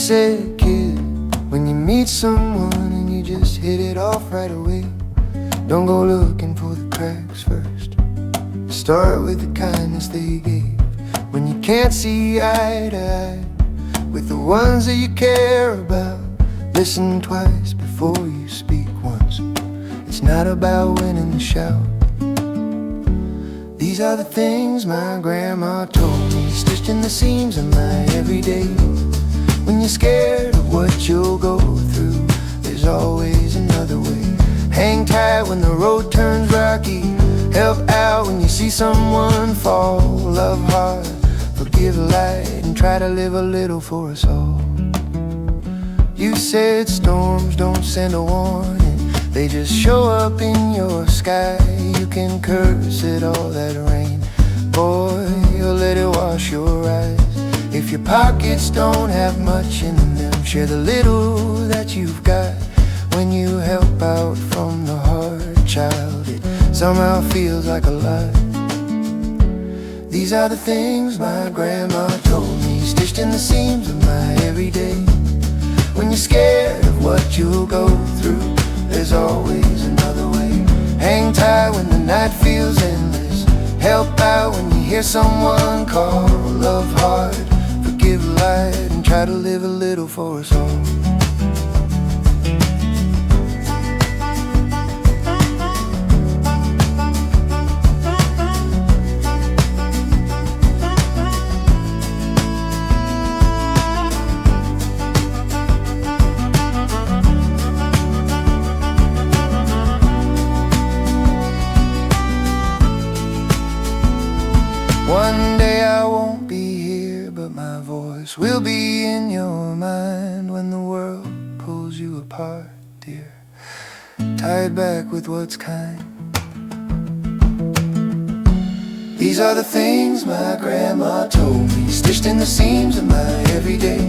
said, kid, when you meet someone and you just hit it off right away, don't go looking for the cracks first. Start with the kindness they gave. When you can't see eye to eye with the ones that you care about, listen twice before you speak once. It's not about winning the shout. These are the things my grandma told me, stitched in the seams of my everyday. When you're scared of what you'll go through, there's always another way. Hang tight when the road turns rocky. Help out when you see someone fall. Love hard, forgive light, and try to live a little for us all. You said storms don't send a warning, they just show up in your sky. You can curse at all that rain, boy, you'll let it wash your eyes. If your pockets don't have much in them, share the little that you've got. When you help out from the heart, child, it somehow feels like a lot. These are the things my grandma told me, stitched in the seams of my everyday. When you're scared of what you'll go through, there's always another way. Hang tight when the night feels endless. Help out when you hear someone call. Love hard, forgive light, and try to live a little for us all. One day I won't be here, but my voice will be in your mind when the world pulls you apart, dear. Tied back with what's kind. These are the things my grandma told me, stitched in the seams of my everyday.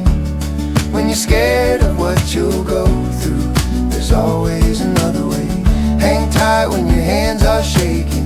When you're scared of what you'll go through, there's always another way. Hang tight when your hands are shaking.